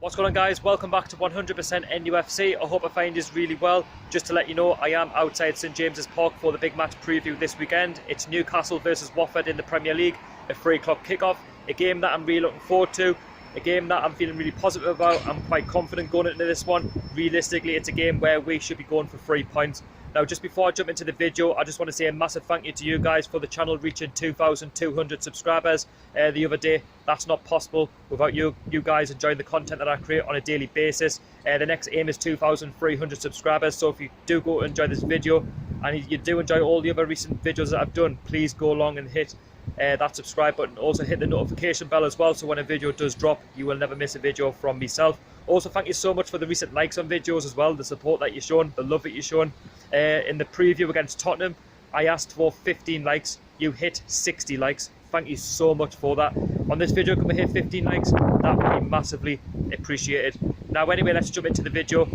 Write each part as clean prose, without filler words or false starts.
What's going on, guys? Welcome back to 100% NUFC. I hope I find this really well. Just to let you know, I am outside St James's Park for the big match preview this weekend. It's Newcastle versus Watford in the Premier League, a 3 o'clock kickoff. A game that I'm really looking forward to, a game that I'm feeling really positive about. I'm quite confident going into this one. Realistically, it's a game where we should be going for 3 points. Now, just before I jump into the video, I just want to say a massive thank you to you guys for the channel reaching 2,200 subscribers the other day. That's not possible without you guys enjoying the content that I create on a daily basis. The next aim is 2,300 subscribers, so if you do go enjoy this video and you do enjoy all the other recent videos that I've done, please go along and hit that subscribe button. Also hit the notification bell as well, so when a video does drop, you will never miss a video from myself. Also, thank you so much for the recent likes on videos as well, the support that you're showing, the love that you're showing. In the preview against Tottenham, I asked for 15 likes. You hit 60 likes. Thank you so much for that. On this video, can we hit 15 likes? That would be massively appreciated. Now, anyway, let's jump into the video.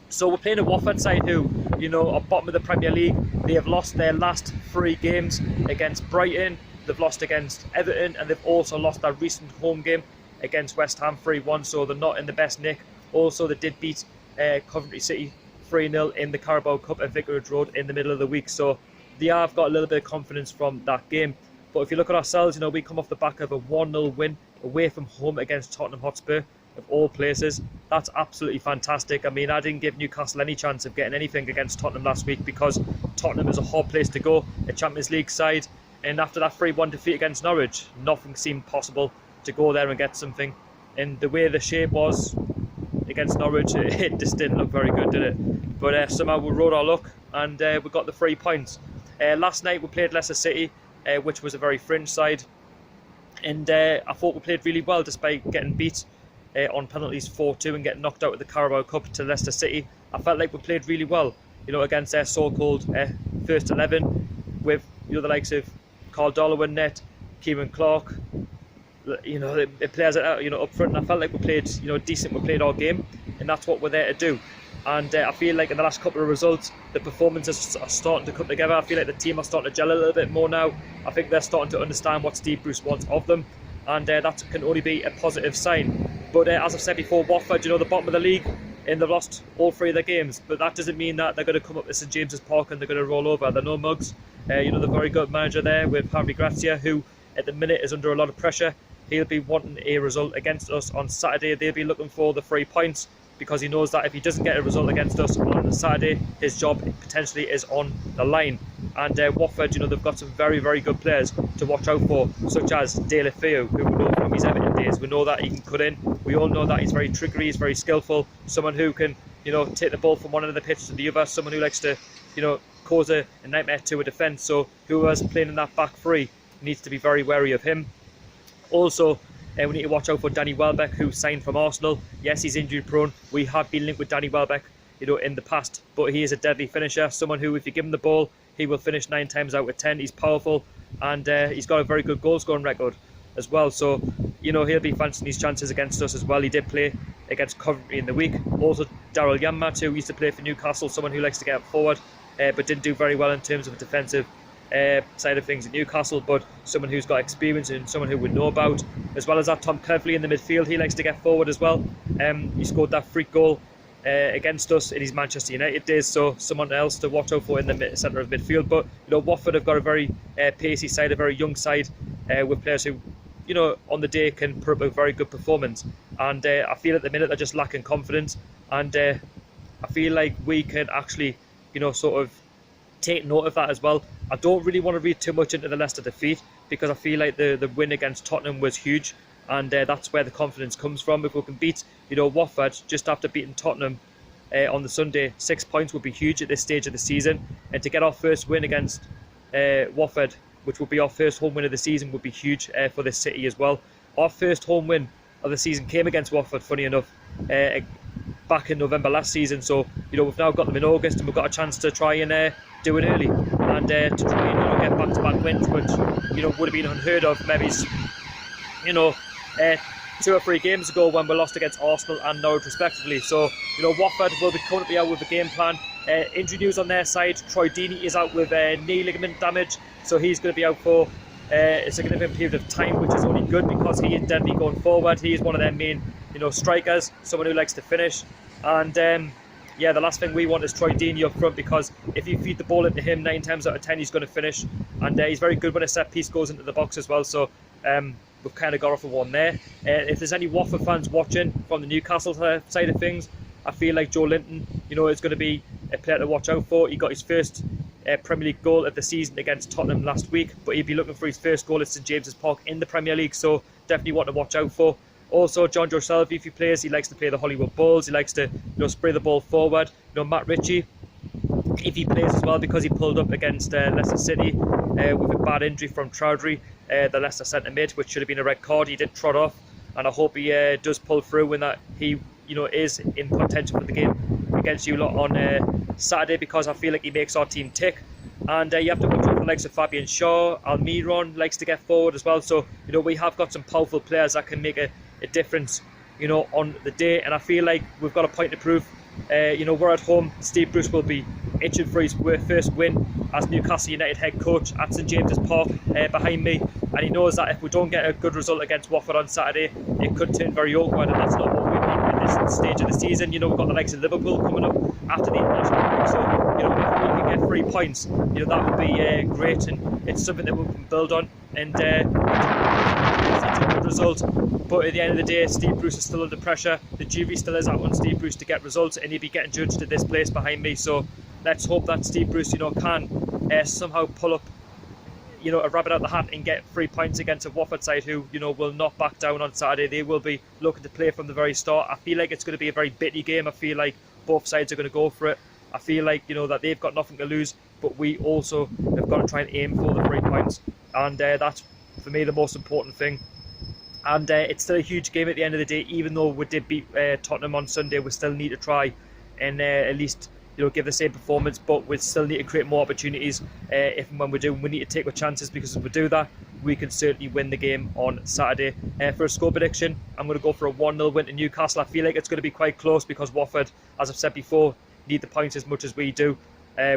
So we're playing a Watford side who, you know, are bottom of the Premier League. They have lost their last 3 games against Brighton. They've lost against Everton, and they've also lost their recent home game against West Ham 3-1, so they're not in the best nick. Also, they did beat Coventry City 3-0 in the Carabao Cup at Vicarage Road in the middle of the week, so they have got a little bit of confidence from that game. But if you look at ourselves, you know, we come off the back of a 1-0 win away from home against Tottenham Hotspur, of all places. That's absolutely fantastic. I mean, I didn't give Newcastle any chance of getting anything against Tottenham last week because Tottenham is a hard place to go, a Champions League side, and after that 3-1 defeat against Norwich, nothing seemed possible to go there and get something. And the way the shape was against Norwich, it just didn't look very good, did it? But somehow we rode our luck and we got the 3 points. Last night we played Leicester City, which was a very fringe side, and I thought we played really well despite getting beat on penalties 4-2 and getting knocked out of the Carabao Cup to Leicester City. I felt like we played really well, you know, against their so-called first 11 with, you know, the likes of Carl Darlow net, Kieran Clark, you know, the players that, you know, up front. And I felt like we played, you know, decent. We played our game, and that's what we're there to do. And I feel like in the last couple of results, the performances are starting to come together. I feel like the team are starting to gel a little bit more now. I think they're starting to understand what Steve Bruce wants of them, and that can only be a positive sign. But as I've said before, Watford, you know, the bottom of the league, and they've lost all 3 of their games. But that doesn't mean that they're going to come up to St James's Park and they're going to roll over. They're no mugs. You know, the very good manager there with Harvey Grazia, who at the minute is under a lot of pressure. He'll be wanting a result against us on Saturday. They'll be looking for the 3 points because he knows that if he doesn't get a result against us on Saturday, his job potentially is on the line. And Watford, you know, they've got some very, very good players to watch out for, such as De Feo, who we know from his Everton days. We know that he can cut in. We all know that he's very trickery, he's very skillful. Someone who can, you know, take the ball from one end of the pitch to the other. Someone who likes to, you know, cause a nightmare to a defence. So whoever's playing in that back 3 needs to be very wary of him. Also, we need to watch out for Danny Welbeck, who signed from Arsenal. Yes, he's injury prone. We have been linked with Danny Welbeck, you know, in the past, but he is a deadly finisher. Someone who, if you give him the ball, he will finish 9 times out of 10. He's powerful, and he's got a very good goal scoring record as well. So, you know, he'll be fancying his chances against us as well. He did play against Coventry in the week. Also, Daryl Janmaat, who used to play for Newcastle, someone who likes to get forward, but didn't do very well in terms of a defensive side of things at Newcastle, but someone who's got experience and someone who would know about. As well as that, Tom Cleverley in the midfield, he likes to get forward as well. He scored that freak goal against us in his Manchester United days, so someone else to watch out for in the centre of midfield. But, you know, Watford have got a very pacey side, a very young side, with players who, you know, on the day can put up a very good performance. And I feel at the minute they're just lacking confidence, and I feel like we can actually, you know, sort of take note of that as well. I don't really want to read too much into the Leicester defeat because I feel like the win against Tottenham was huge, and that's where the confidence comes from. If we can beat, you know, Watford just after beating Tottenham on the Sunday, 6 points would be huge at this stage of the season, and to get our first win against Watford, which would be our first home win of the season, would be huge for this city as well. Our first home win of the season came against Watford, funny enough, back in November last season. So, you know, we've now got them in August, and we've got a chance to try and do it early, and to try and, you know, get back-to-back wins, which, you know, would have been unheard of maybe, you know, 2 or 3 games ago when we lost against Arsenal and Norwich respectively. So, you know, Watford will be currently out with a game plan. Injury news on their side: Troy Deeney is out with knee ligament damage, so he's going to be out for a significant period of time, which is only good because he is deadly going forward. He is one of their main strikers, someone who likes to finish. And yeah, the last thing we want is Troy Deeney up front, because if you feed the ball into him 9 times out of 10, he's going to finish. And he's very good when a set piece goes into the box as well. So we've kind of got off of one there. If there's any Watford fans watching from the Newcastle side of things, I feel like Joe Linton, is going to be a player to watch out for. He got his first Premier League goal of the season against Tottenham last week, but he'd be looking for his first goal at St James's Park in the Premier League, so definitely one to watch out for. Also, John Joe Shelby, if he plays, he likes to play the Hollywood Bulls. He likes to spray the ball forward. Matt Ritchie, if he plays as well, because he pulled up against Leicester City with a bad injury from Chowdhury, the Leicester centre mid, which should have been a red card. He did trot off, and I hope he does pull through when that he is in contention for the game against you lot on Saturday, because I feel like he makes our team tick. And you have to watch out for the likes of Fabian Shaw. Almiron likes to get forward as well. So we have got some powerful players that can make a difference on the day, and I feel like we've got a point to prove. We're at home. Steve Bruce will be itching for his first win as Newcastle United head coach at St James's Park behind me, and he knows that if we don't get a good result against Watford on Saturday, it could turn very awkward, and that's not what we want at this stage of the season. We've got the likes of Liverpool coming up after the international break, so if we can get 3 points, that would be great, and it's something that we can build on, and it's a good result. But at the end of the day, Steve Bruce is still under pressure. The jury still is out on Steve Bruce to get results, and he'll be getting judged at this place behind me. So let's hope that Steve Bruce, can somehow pull up, a rabbit out of the hat and get 3 points against a Watford side who, will not back down on Saturday. They will be looking to play from the very start. I feel like it's going to be a very bitty game. I feel like both sides are going to go for it. I feel like, that they've got nothing to lose, but we also have got to try and aim for the 3 points. And that's, for me, the most important thing. And it's still a huge game at the end of the day. Even though we did beat Tottenham on Sunday, we still need to try and at least give the same performance, but we still need to create more opportunities. If and when we do, we need to take our chances, because if we do that, we can certainly win the game on Saturday. For a score prediction, I'm going to go for a 1-0 win to Newcastle. I feel like it's going to be quite close, because Watford, as I've said before, need the points as much as we do,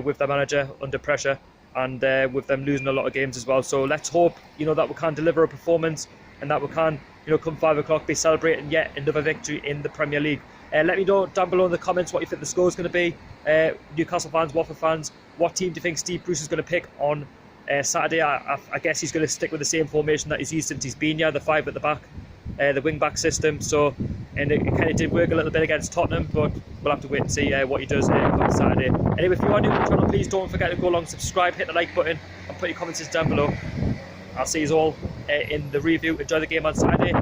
with their manager under pressure, and with them losing a lot of games as well. So let's hope that we can deliver a performance, and that we can come 5 o'clock be celebrating yet another victory in the Premier League. Let me know down below in the comments what you think the score is going to be. Newcastle fans, Watford fans, what team do you think Steve Bruce is going to pick on Saturday? I guess he's going to stick with the same formation that he's used since he's been here, the 5 at the back, the wing-back system. So, and it kind of did work a little bit against Tottenham, but we'll have to wait and see what he does on Saturday. Anyway, if you are new to the channel, please don't forget to go along, subscribe, hit the like button, and put your comments down below. I'll see you all in the review. Enjoy the game on Saturday.